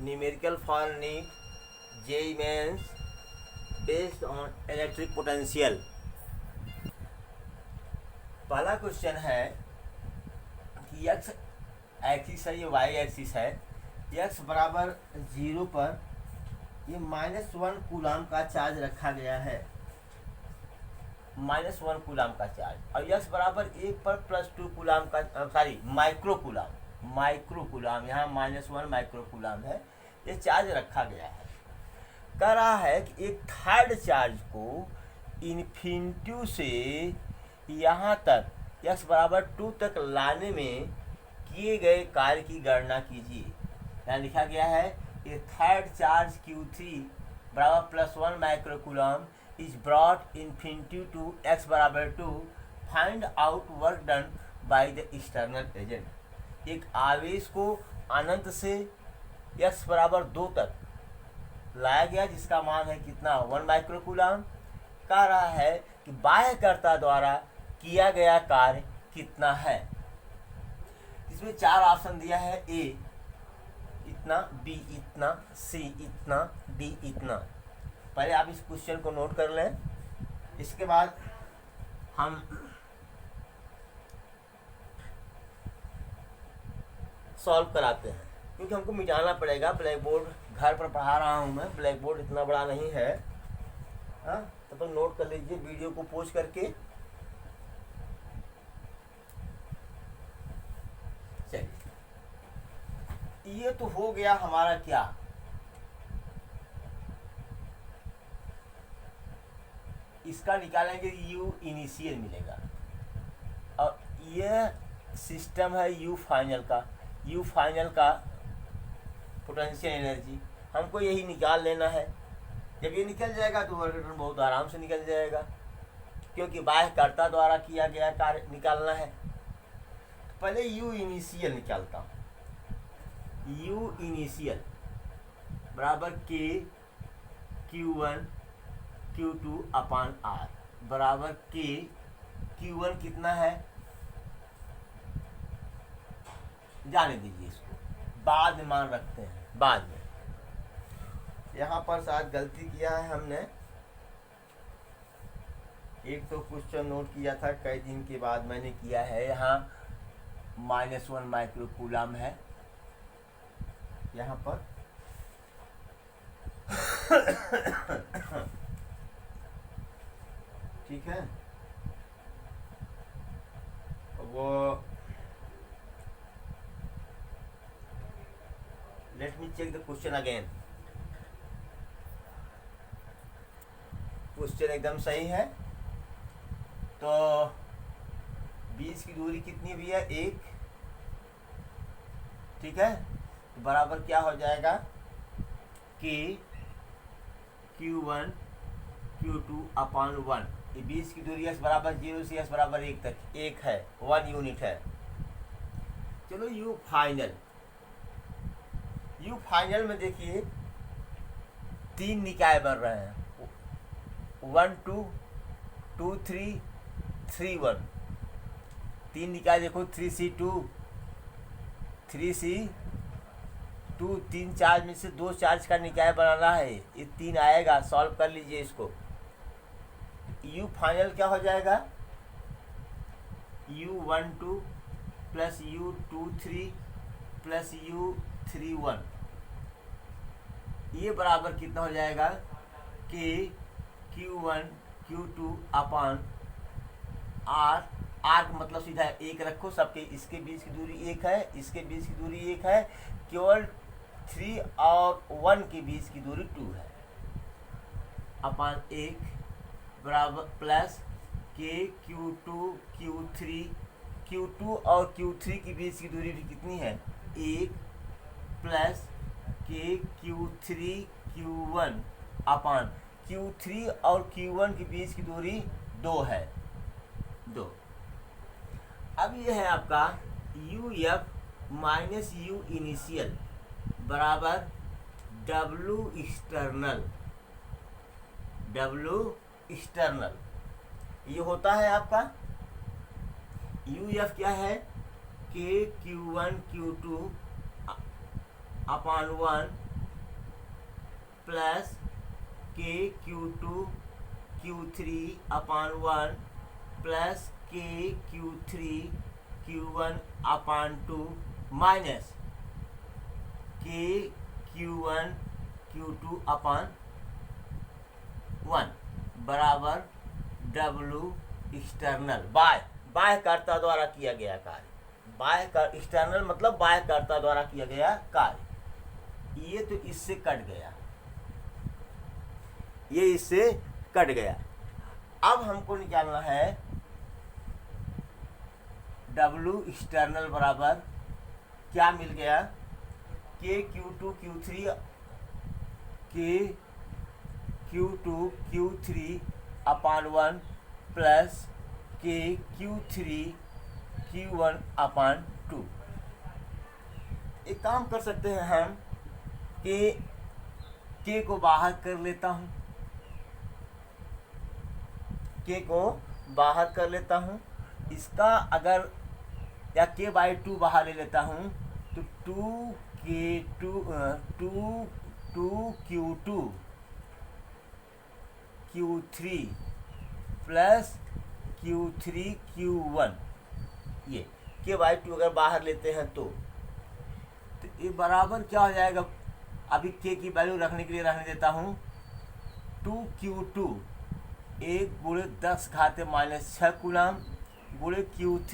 Numerical for NEET JEE mains based on electric potential. पहला question है कि x axis है, ये वाई एक्सिस है, एक्स बराबर 0 पर ये -1 कूलाम का चार्ज रखा गया है, -1 कूलाम का चार्ज, और एक्स बराबर 1 पर +2 कूलाम का माइक्रो कूलाम यहाँ -1 माइक्रो कूलाम है, ये चार्ज रखा गया है। कह रहा है कि एक थर्ड चार्ज को इन्फिनिटी से यहाँ तक x बराबर 2 तक लाने में किए गए कार्य की गणना कीजिए। यहाँ लिखा गया है ए थर्ड चार्ज Q3 बराबर +1 micro coulomb is brought infinity to x बराबर 2, find out work done by the external agent. एक आवेश को अनंत से x बराबर 2 तक लाया गया जिसका मान है कितना, 1 माइक्रो कूलम। कह रहा है कि बाह्यकर्ता द्वारा किया गया कार्य कितना है। इसमें 4 ऑप्शन दिया है, ए इतना, बी इतना, सी इतना, डी इतना। पहले आप इस क्वेश्चन को नोट कर लें, इसके बाद हम सॉल्व कराते हैं, क्योंकि हमको मिटाना पड़ेगा। ब्लैक बोर्ड घर पर पढ़ा रहा हूँ मैं, ब्लैक बोर्ड इतना बड़ा नहीं है। हाँ, तो नोट कर लीजिए वीडियो को पॉज करके। चलिए, ये तो हो गया हमारा क्या, इसका निकालेंगे यू इनिशियल मिलेगा, और ये सिस्टम है यू फाइनल का पोटेंशियल एनर्जी। हमको यही निकाल लेना है। जब ये निकल जाएगा तो वर्क डन बहुत आराम से निकल जाएगा, क्योंकि बाह्यकर्ता द्वारा किया गया कार्य निकालना है। तो पहले यू इनिशियल निकालता हूँ। यू इनिशियल बराबर के Q1 Q2 अपान R बराबर के Q1 कितना है, जाने दीजिए, इसको बाद में मान रखते हैं, बाद में। यहाँ पर शायद गलती किया है हमने, एक तो क्वेश्चन नोट किया था कई दिन के बाद मैंने किया है। यहाँ -1 माइक्रो कूलम है यहाँ पर। ठीक है, वो let me check the question again. Question एकदम सही है। तो बीच की दूरी कितनी भी है, 1। ठीक है, तो बराबर क्या हो जाएगा कि Q1 Q2 अपान 1। ये बीच की दूरी x बराबर 0 से x बराबर 1 तक 1 है, 1 यूनिट है। चलो यू फाइनल में देखिए 3 निकाय बन रहे हैं, 1 2 2 3 3 1। 3 निकाय देखो, 3C2 3C2, 3 चार्ज में से 2 चार्ज का निकाय बनाना है, ये 3 आएगा। सॉल्व कर लीजिए इसको। यू फाइनल क्या हो जाएगा, U12 plus U23 plus U31, ये बराबर कितना हो जाएगा कि Q1 Q2 अपान R। R का मतलब सीधा 1 रखो, सबके इसके बीच की दूरी 1 है, इसके बीच की दूरी 1 है, केवल 3 और 1 के बीच की दूरी 2 है, अपान 1 बराबर प्लस के Q2 और Q3 के बीच की दूरी भी कितनी है, 1 प्लस के Q3 Q1 अपान Q3 और Q1 के बीच की दूरी 2 है, 2। अब ये है आपका UF माइनस U इनिशियल बराबर W एक्सटर्नल। ये होता है आपका UF क्या है, के Q1 Q2 अपान 1 प्लस के Q2 Q3/1 प्लस के Q3 Q1/2 माइनस के Q1 Q2/1 बराबर W एक्सटर्नल बाह्यकर्ता द्वारा किया गया कार्य। एक्सटर्नल मतलब बाह्यकर्ता द्वारा किया गया कार्य। ये तो इससे कट गया, ये इससे कट गया। अब हमको निकालना है W एक्सटर्नल बराबर क्या मिल गया, के Q2 Q3/1 प्लस के Q3 Q1/2। एक काम कर सकते हैं हम कि के को बाहर कर लेता हूँ, के को बाहर कर लेता हूँ। इसका अगर या k/2 बाहर ले लेता हूँ तो 2Q2 Q3 plus Q3 Q1, ये k/2 अगर बाहर लेते हैं तो ये बराबर क्या हो जाएगा। अभी k की वैल्यू रखने के लिए रहने देता हूँ 2Q2 1×10⁻⁶ कूलम गुणे Q3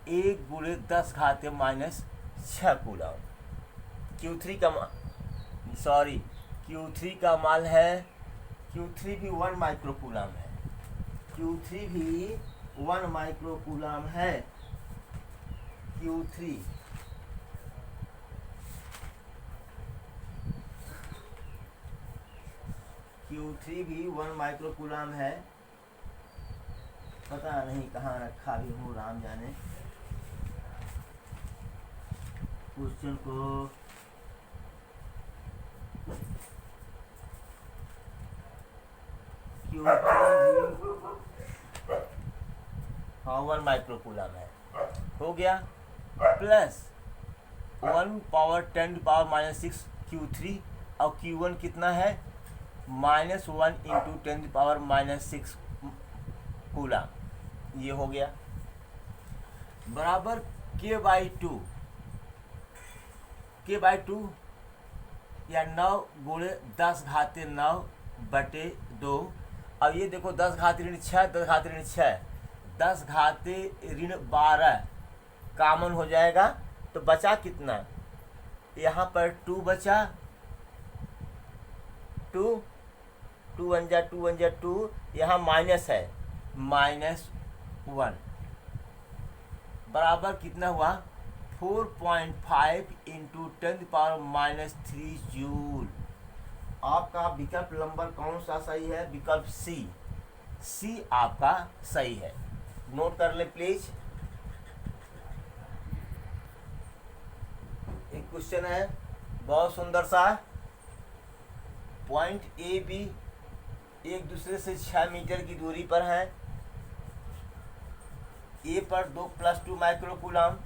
1×10⁻⁶ कूलम। Q3 का मान है, Q3 भी 1 माइक्रोकूलम है, Q3 भी 1 माइक्रोकूलम है। Q3 भी 1 माइक्रोकूलम है। पता नहीं कहाँ रखा भी हूँ, राम जाने। क्वेश्चन को हाँ 1 माइक्रोकूलम है, हो गया। प्लस 1/10⁻⁻6 Q3 और Q1 कितना है -1 × 10⁻⁻6 कूलम, ये हो गया बराबर k/2 या 9×10⁻⁹/2। अब ये देखो 10⁻⁻6 10⁻⁻12 कॉमन हो जाएगा तो बचा कितना, यहाँ पर 2 बचा, 2 1 जा 2, यहाँ माइनस है -1 बराबर कितना हुआ 4.5 × 10⁻⁻3 जूल। आपका विकल्प नंबर कौन सा सही है, विकल्प सी आपका सही है। नोट कर ले प्लीज। एक क्वेश्चन है बहुत सुंदर सा, पॉइंट ए बी एक दूसरे से 6 मीटर की दूरी पर है। ए पर 2+2 माइक्रोकूलम,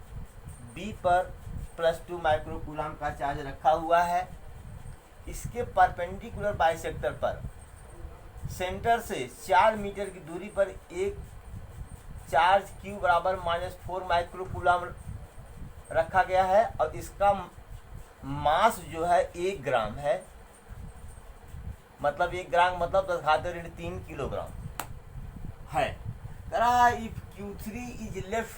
बी पर +2 माइक्रोकूलम का चार्ज रखा हुआ है। इसके परपेंडिकुलर बाइसेक्टर पर सेंटर से 4 मीटर की दूरी पर एक चार्ज Q बराबर -4 माइक्रोकूलम रखा गया है और इसका मास जो है 1 ग्राम है, मतलब 1 ग्राम मतलब 10⁻³ किलोग्राम है। If Q3 is left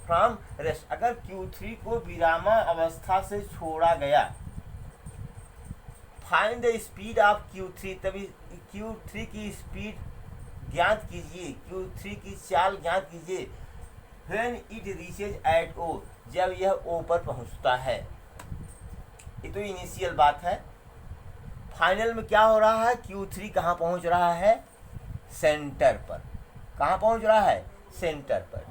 from rest, अगर Q3 को विरामा अवस्था से छोड़ा गया, find the speed of Q3, तभी Q3 की स्पीड ज्ञात कीजिए, Q3 की चाल ज्ञात कीजिए। When it reaches at O, जब यह O पर पहुंचता है। ये तो इनिशियल बात है। फाइनल में क्या हो रहा है, Q3 कहाँ पहुंच रहा है, सेंटर पर। कहाँ पहुंच रहा है, सेंटर पर।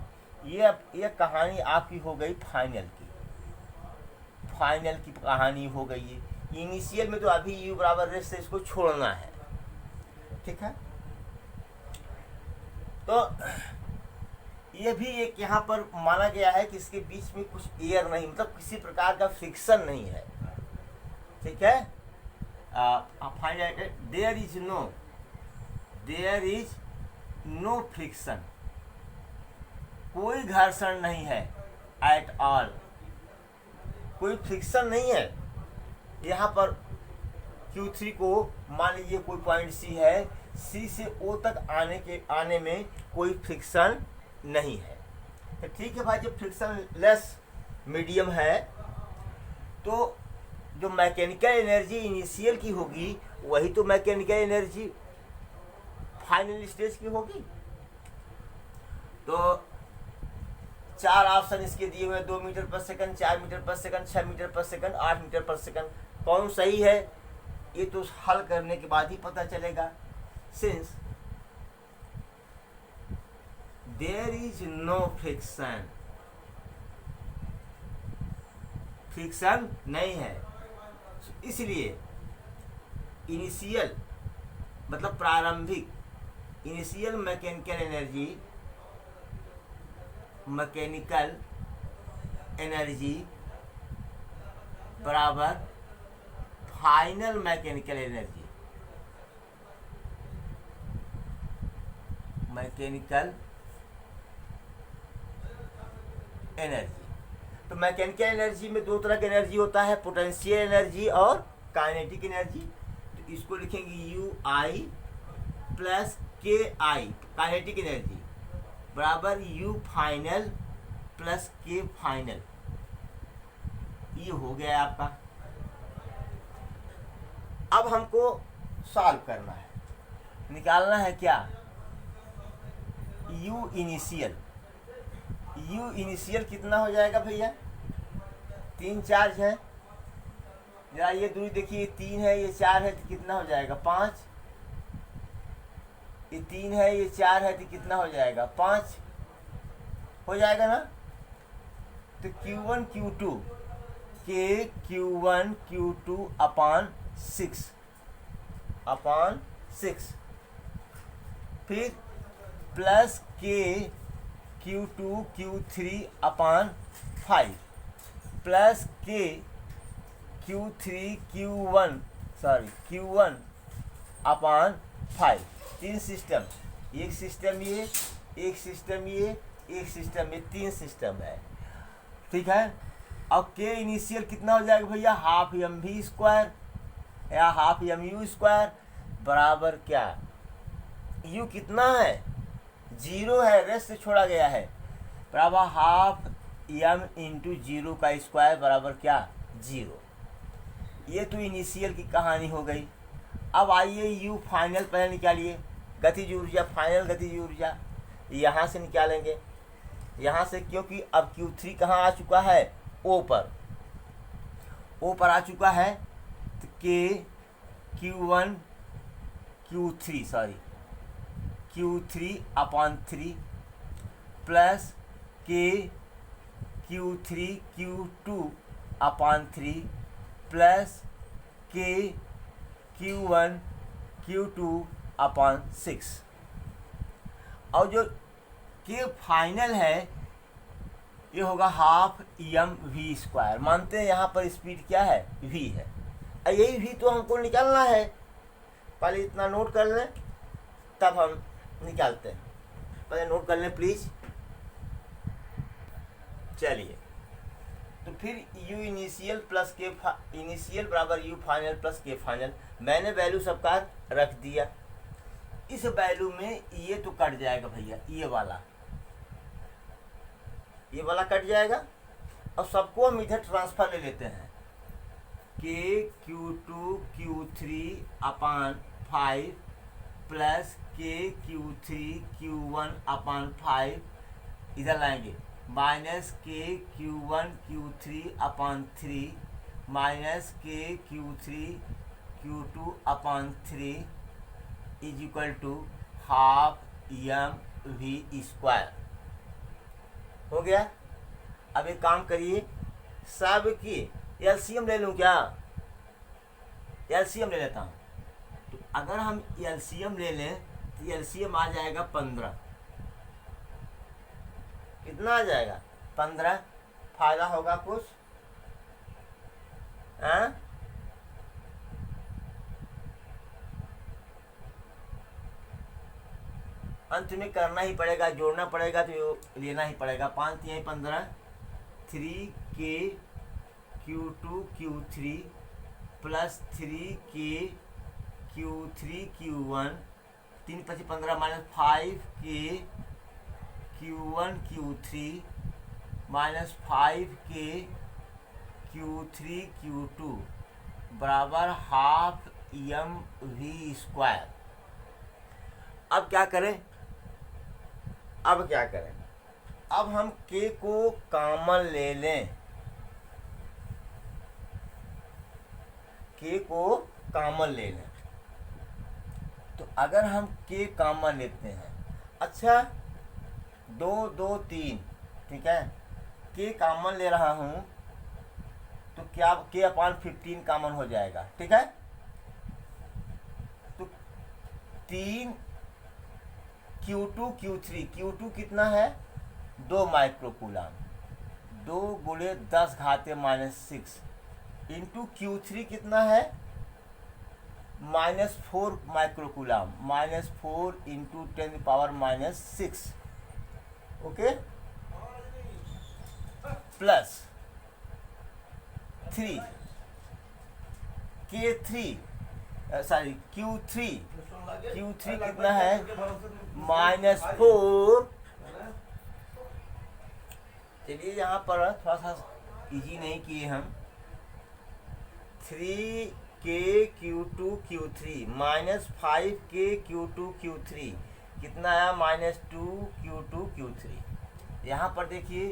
ये कहानी आपकी हो गई फाइनल की कहानी हो गई है। इनिशियल में तो अभी U बराबर रेस्ट से इसको छोड़ना है, ठीक है। तो ये भी एक यहाँ पर माना गया है कि इसके बीच में कुछ एयर नहीं, मतलब किसी प्रकार का फ्रिक्शन नहीं है। ठीक है। Find out there is no friction, कोई घर्षण नहीं है एट ऑल, कोई फ्रिक्शन नहीं है यहाँ पर। Q3 को मान लीजिए कोई पॉइंट C है, C से O तक आने में कोई फ्रिक्शन नहीं है। तो ठीक है भाई, जब फ्रिक्शन लेस मीडियम है तो जो मैकेनिकल एनर्जी इनिशियल की होगी वही तो मैकेनिकल एनर्जी फाइनल स्टेज की होगी। तो 4 ऑप्शन इसके दिए हुए, 2 मीटर पर सेकंड, 4 मीटर पर सेकंड, 6 मीटर पर सेकंड, 8 मीटर पर सेकंड, कौन सही है ये तो हल करने के बाद ही पता चलेगा। Since there is no friction, friction नहीं है, इसलिए इनिशियल मतलब प्रारंभिक इनिशियल मैकेनिकल एनर्जी बराबर फाइनल मैकेनिकल एनर्जी, तो मैकेनिकल एनर्जी में 2 तरह की एनर्जी होता है, पोटेंशियल एनर्जी और काइनेटिक एनर्जी। तो इसको लिखेंगे UI plus KI kinetic energy बराबर U final plus K final. ये हो गया आपका। अब हमको सॉल्व करना है, निकालना है क्या, U इनिशियल कितना हो जाएगा भैया, 3 चार्ज है, जरा ये दूरी देखिए, 3 है ये 4 है तो कितना हो जाएगा 5, ये 3 है ये 4 है तो कितना हो जाएगा 5 हो जाएगा ना। तो Q1 Q2 के Q1 Q2 अपान 6 फिर प्लस के Q2 Q3 अपान 5 प्लस के Q1 अपान 5। 3 सिस्टम, एक सिस्टम ये, एक सिस्टम ये, एक सिस्टम ये, 3 सिस्टम है, ठीक है। अब के इनिशियल कितना हो जाएगा भैया, हाफ mv² या हाफ mu² बराबर क्या, u कितना है 0 है, रेस्ट से छोड़ा गया है, बराबर हाफ m इंटू 0 का स्क्वायर बराबर क्या 0। ये तो इनिशियल की कहानी हो गई। अब आइए u फाइनल पहले निकालिए, गतिज ऊर्जा, फाइनल गतिज ऊर्जा यहाँ से निकालेंगे, यहाँ से, क्योंकि अब Q3 कहाँ आ चुका है, O पर आ चुका है, तो Q3 अपान 3 plus Q3 Q2 upon 3 plus Q1 Q2 अपान 6। और जो K फाइनल है ये होगा हाफ mv²। मानते हैं यहाँ पर स्पीड क्या है v है, और यही v तो हमको निकालना है, पहले इतना नोट कर लें तब हम निकालते हैं, पहले नोट कर लें प्लीज। चलिए, तो फिर u इनिशियल प्लस के इनिशियल बराबर u फाइनल प्लस के फाइनल, मैंने वैल्यू सबका रख दिया। इस वैल्यू में ये तो कट जाएगा भैया, ये वाला कट जाएगा, और सबको हम इधर ट्रांसफर ले लेते हैं, के Q2 Q3 अपान 5 प्लस के Q3 Q1 अपान 5 इधर लाएंगे, माइनस के Q1 Q3 अपान 3 माइनस के Q3 Q2 upon 3 is equal to half mv²। हो गया। अब एक काम करिए, सब की एलसीएम ले लूँ क्या, एलसीएम ले लेता हूँ। तो अगर हम एलसीएम ले लें तो एलसीएम आ जाएगा 15, कितना आ जाएगा 15, फायदा होगा कुछ, अंत में करना ही पड़ेगा, जोड़ना पड़ेगा तो लेना ही पड़ेगा। 5 3 15, 3k Q2 Q3 plus 3k Q3 Q1, 3 5 15 minus 5k Q1 Q3 minus 5k Q3 Q2 बराबर हाफ mv²। अब क्या करें, अब हम k को कॉमन ले लें, तो अगर हम k कॉमन लेते हैं, अच्छा 2 2 3, ठीक है, k कॉमन ले रहा हूं तो क्या k/15 कॉमन हो जाएगा, ठीक है। तो 3 Q2 Q3, Q2 कितना है 2 माइक्रोकूलम, 2 गुणे 10⁻⁻6 इंटू Q3 कितना है -4 microcoulomb, -4 into 10⁻⁻6, okay, plus 3 Q3 कितना है -4। चलिए यहाँ पर थोड़ा सा इजी नहीं किए हम, 3k Q2 Q3 minus 5k Q2 Q3 कितना आया -2 Q2 Q3। यहाँ पर देखिए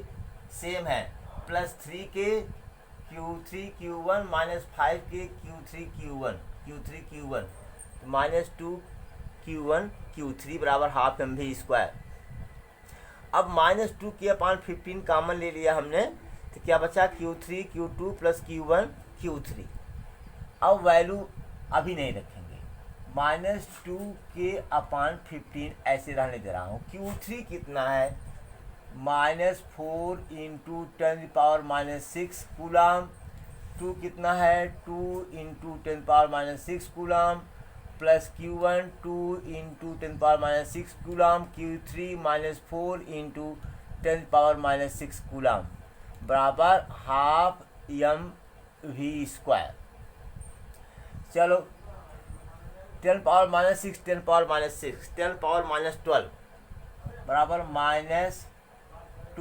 सेम है, plus 3k Q3 Q1 minus 5k Q3 Q1 -2 Q1 Q3 बराबर हाफ mv²। अब -2 k/15 कॉमन ले लिया हमने, तो क्या बचा Q3 Q2 plus Q1 Q3। अब वैल्यू अभी नहीं रखेंगे, -2 k/15 ऐसे रहने दे रहा हूँ। Q3 कितना है -4 इंटू 10⁻⁻6 कूलम, 2 कितना है 2 into 10⁻⁻6 coulomb, plus Q1 2 into 10⁻⁻6 coulomb, Q3 -4 into 10⁻⁻6 coulomb बराबर हाफ mv²। चलो 10⁻⁻6 10⁻⁻12 बराबर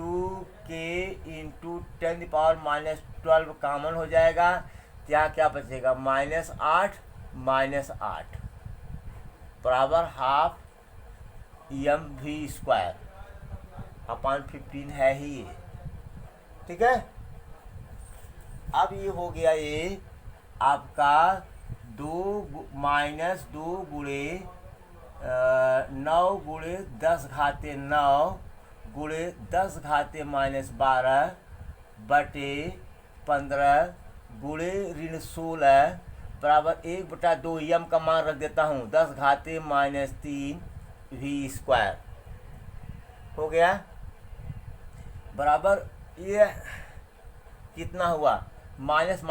-2k इंटू 10⁻⁻12 कॉमन हो जाएगा, यहाँ क्या बचेगा -8 बराबर हाफ mv²/15 है ही ये, ठीक है। अब ये हो गया, ये आपका 2 गुणे 9 गुणे 10⁻9 गुणे 10⁻⁻12 बटे 15 गुणे -16 बराबर 1/2 यम का मान रख देता हूँ 10⁻⁻3 v² हो गया। बराबर ये कितना हुआ माइनस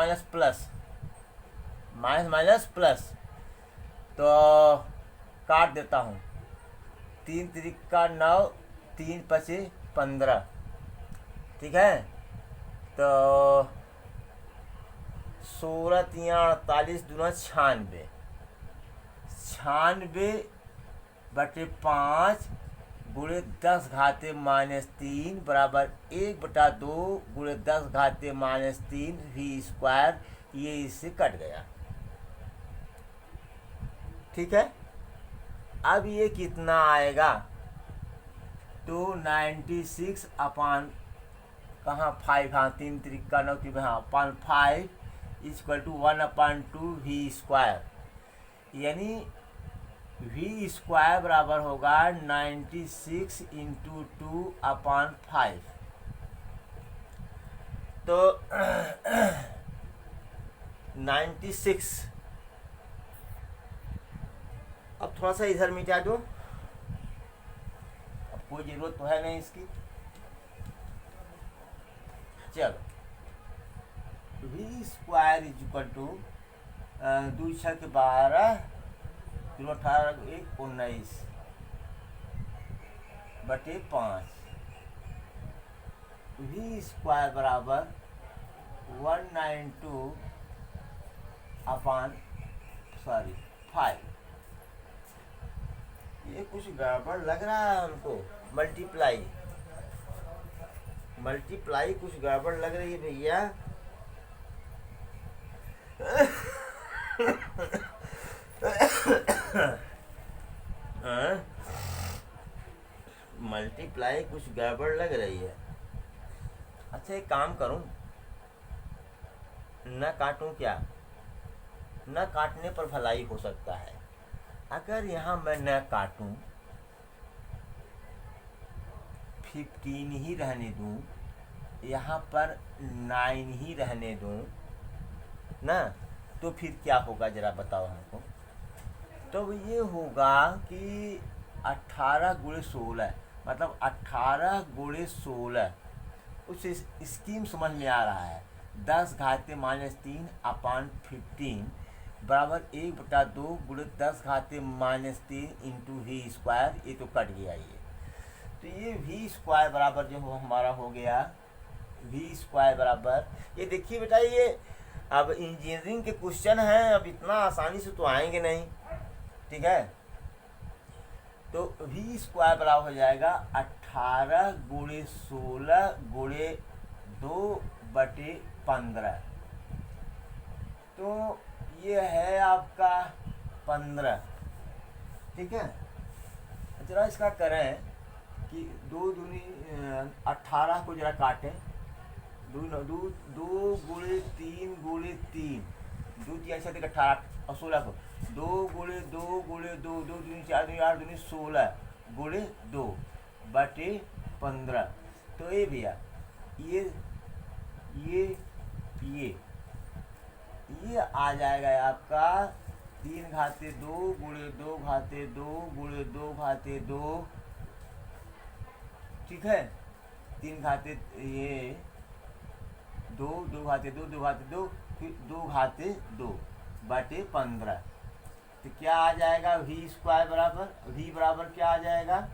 प्लस, तो काट देता हूँ, 3 त्रिका 9, 3 पचे 15, ठीक है। तो 16 तिया 48 दूना 96 बटे 5 गुणे 10⁻⁻3 बराबर 1/2 गुणे 10⁻⁻3 v²। ये इससे कट गया, ठीक है। अब ये कितना आएगा 296 अपान कहाँ 5, हाँ 3 त्रिका 9 3 हाँ 5 = 1/2 v², यानी v² बराबर होगा 96 इंटू 2/5। तो 96, अब थोड़ा सा इधर मिटा दो, अब कोई ज़रूरत तो है नहीं इसकी। चलो v² = 2 6 12 18 1 19 बटे 5 वी स्क्वायर बराबर 192 अपॉन 5। ये कुछ गड़बड़ लग रहा है हमको। मल्टीप्लाई कुछ गड़बड़ लग रही है भैया। मल्टीप्लाई कुछ गड़बड़ लग रही है। अच्छा एक काम करूं, न काटूं क्या? न काटने पर भलाई हो सकता है। अगर यहाँ मैं न काटूं, 15 ही रहने दूं, यहाँ पर 9 ही रहने दूं ना, तो फिर क्या होगा जरा बताओ हमको। तो ये होगा कि 18 गुणे 16, मतलब 18 गुणे 16 उस स्कीम समझ में आ रहा है। 10 घाते -3 अपॉन 15 बराबर 1/2 गुणे 10 घाते -3 इंटू वी स्क्वायर। ये तो कट गया ये। तो ये वी स्क्वायर बराबर जो हमारा हो गया, वी स्क्वायर बराबर, ये देखिए बेटा, ये अब इंजीनियरिंग के क्वेश्चन हैं, अब इतना आसानी से तो आएंगे नहीं, ठीक है। तो वी स्क्वायर बराबर हो जाएगा 18 गुणे 16 गुणे 2/15। तो ये है आपका 15, ठीक है। जरा इसका करें कि 2 दूनी 18 को जरा काटें, 2 गुणे 3 गुणे 3, 2 3 ऐसे 18 और 16 को 2 गुणे 2 गुणे 2, 2 दूनी 4 दूनी 8 दूनी 16 गुणे 2/15। तो ये भैया ये आ जाएगा आपका 3 घाते 2 गुणे 2 घाते 2 गुणे 2 घाते 2, ठीक है। 3 घाते ये 2 घाते 2 2 घाते 2 फिर 2 घाते 2/15। तो क्या आ जाएगा वी स्क्वायर बराबर, वी बराबर क्या आ जाएगा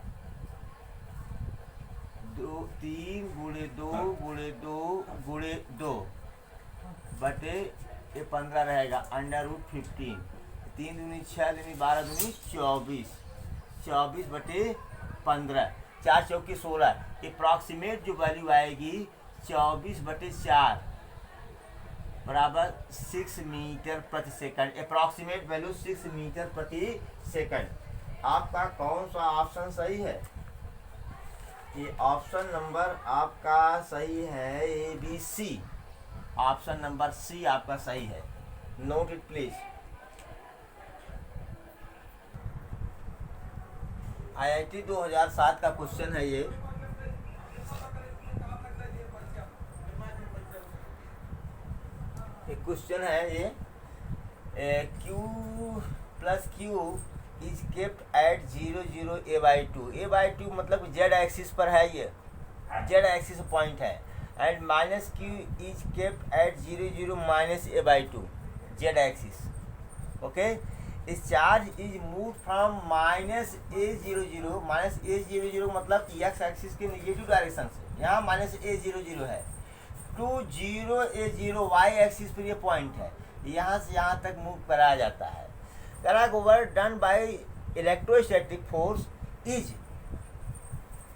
3 गुणे 2 गुणे 2 गुणे 2/15 रहेगा √15। 3 दूनी 6 दूनी 12 दूनी 24, 24/15, 4 चौके 16। अप्रॉक्सीमेट जो वैल्यू आएगी 24/4 बराबर 6 मीटर प्रति सेकंड। अप्रॉक्सीमेट वैल्यू 6 मीटर प्रति सेकंड। आपका कौन सा ऑप्शन सही है? ये ऑप्शन नंबर आपका सही है, ABC। ऑप्शन नंबर C आपका सही है। Note it please. IIT 2007 का क्वेश्चन है ये। क्वेश्चन है ये, Q + Q is kept at 0 0 a/2। a/2 मतलब z एक्सिस पर है, ये z एक्सिस पॉइंट है। And -Q is kept at 0 0 -a/2 z axis. Okay, इस charge is move from -a00 -a00 मतलब x एक्सिस के नेगेटिव डायरेक्शन से, यहाँ -a00 है, टू 0a0 y एक्सिस पर ये पॉइंट है, यहाँ से यहाँ तक मूव कराया जाता है। Work done by electrostatic force is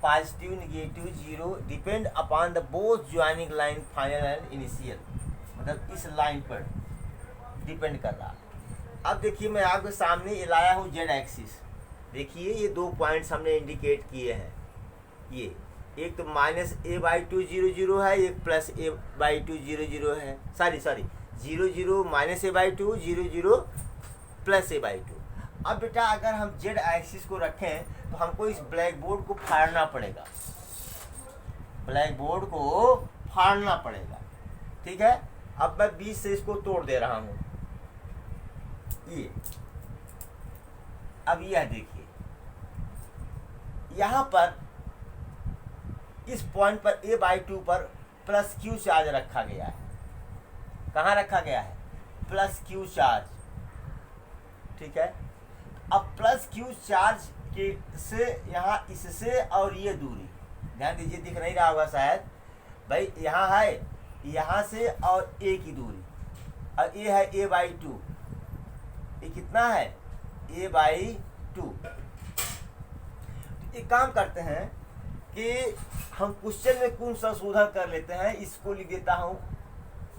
positive negative 0 depend upon the both joining line final and initial, मतलब इस लाइन पर डिपेंड कर रहा। अब देखिए मैं आपके सामने ये लाया हूँ जेड एक्सिस। देखिए ये 2 पॉइंट्स हमने इंडिकेट किए हैं। ये एक तो -a/2 0 0 है, एक +a/2 0 0 है। Sorry 0 0 -a/2 0 0 +a/2। अब बेटा अगर हम जेड एक्सिस को रखें तो हमको इस ब्लैक बोर्ड को फाड़ना पड़ेगा, ब्लैक बोर्ड को फाड़ना पड़ेगा, ठीक है। अब मैं 20 से इसको तोड़ दे रहा हूँ। ये अब यह देखिए, यहाँ पर इस पॉइंट पर a/2 पर +q चार्ज रखा गया है। कहाँ रखा गया है? +q चार्ज, ठीक है। अब +q चार्ज कि से यहाँ इससे और ये दूरी, ध्यान दीजिए, दिख नहीं रहा होगा शायद भाई, यहाँ है यहाँ से और ए की दूरी, और ये है a/2, ये कितना है a/2। एक काम करते हैं कि हम क्वेश्चन में कौन संशोधन कर लेते हैं, इसको लिख देता हूँ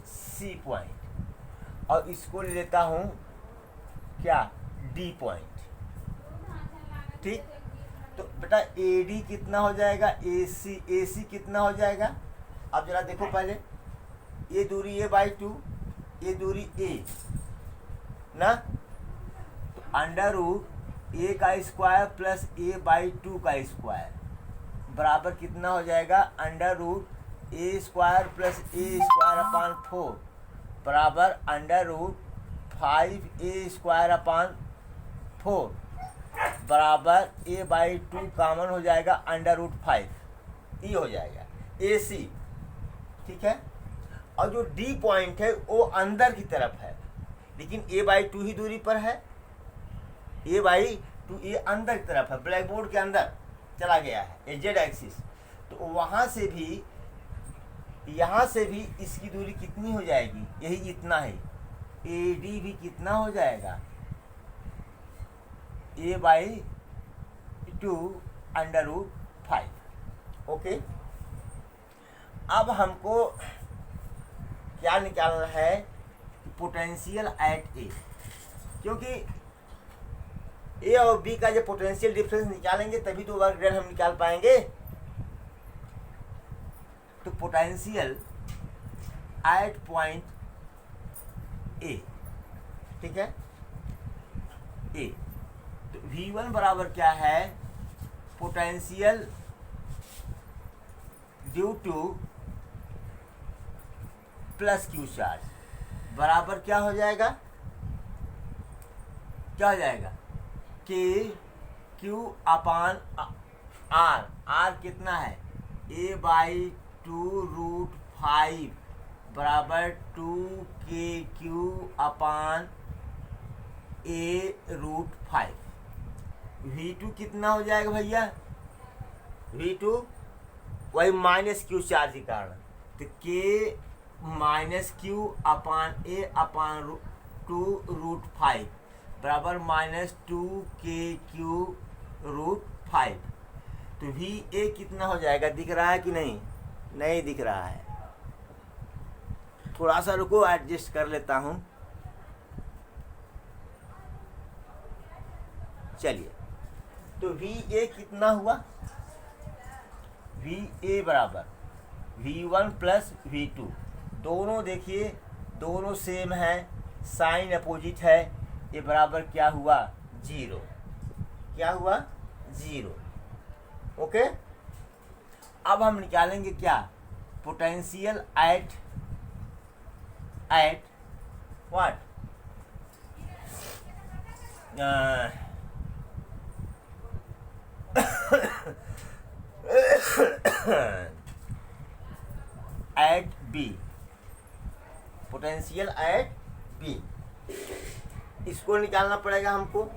C पॉइंट और इसको ले लेता हूँ क्या D पॉइंट, ठीक। तो बेटा AD कितना हो जाएगा, AC कितना हो जाएगा, अब जरा देखो पहले, ये दूरी a/2, ये दूरी a ना, तो √a का स्क्वायर प्लस a/2 का स्क्वायर बराबर कितना हो जाएगा, √a² प्लस a² बराबर √5a² बराबर a/2 कॉमन हो जाएगा √5, ये हो जाएगा AC, ठीक है। और जो D पॉइंट है वो अंदर की तरफ है, लेकिन a/2 ही दूरी पर है, a/2 ये अंदर की तरफ है, ब्लैक बोर्ड के अंदर चला गया है Z एक्सिस। तो वहाँ से भी यहाँ से भी इसकी दूरी कितनी हो जाएगी, यही इतना है, AD भी कितना हो जाएगा a/2 √5। ओके, अब हमको क्या निकालना है, पोटेंशियल एट ए, क्योंकि ए और बी का जब पोटेंशियल डिफरेंस निकालेंगे तभी तो वर्क डन हम निकाल पाएंगे। तो पोटेंशियल एट पॉइंट ए, ठीक है, ए, तो V1 बराबर क्या है, potential due two plus Q charge बराबर क्या हो जाएगा, क्या हो जाएगा, KQ अपान R, R कितना है a/2 √5 बराबर 2KQ अपान a√5। V2 कितना हो जाएगा भैया, V2 वही माइनस क्यू चार्ज के कारण, तो K -Q अपान A/2 √5 बराबर -2KQ √5। तो VA कितना हो जाएगा, दिख रहा है कि नहीं, नहीं दिख रहा है, थोड़ा सा रुको एडजस्ट कर लेता हूँ। चलिए, तो VA कितना हुआ, VA बराबर V1 प्लस V2, दोनों देखिए दोनों सेम है, साइन अपोजिट है, ये बराबर क्या हुआ 0, क्या हुआ 0। ओके, अब हम निकालेंगे क्या, potential at what, at B, potential at B, इसको निकालना पड़ेगा हमको।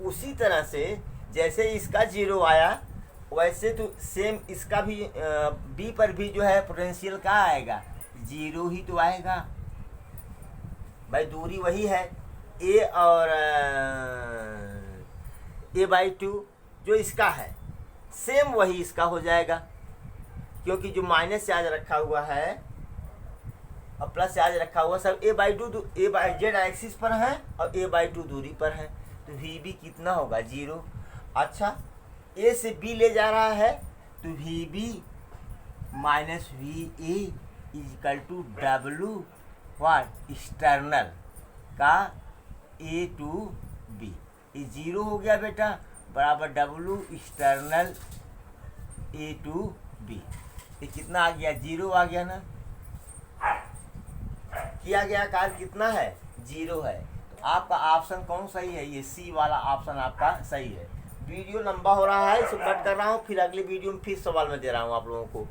उसी तरह से जैसे इसका 0 आया, वैसे तो सेम इसका भी बी पर भी जो है पोटेंशियल क्या आएगा, 0 ही तो आएगा भाई, दूरी वही है ए और a/2 जो इसका है सेम वही इसका हो जाएगा, क्योंकि जो माइनस चार्ज रखा हुआ है और प्लस चार्ज रखा हुआ सब Z एक्सिस पर है और a/2 दूरी पर है, तो VB कितना होगा 0। अच्छा, A से B ले जा रहा है तो VB minus VA is equal to W what external का A टू B, ये 0 हो गया बेटा, बराबर W external A to B। ये कितना आ गया, 0 आ गया ना, किया गया कार्य कितना है 0 है। तो आपका ऑप्शन कौन सही है, ये C वाला ऑप्शन आपका सही है। वीडियो लंबा हो रहा है, इसे कट कर रहा हूँ, फिर अगली वीडियो में फिर सवाल में दे रहा हूँ आप लोगों को।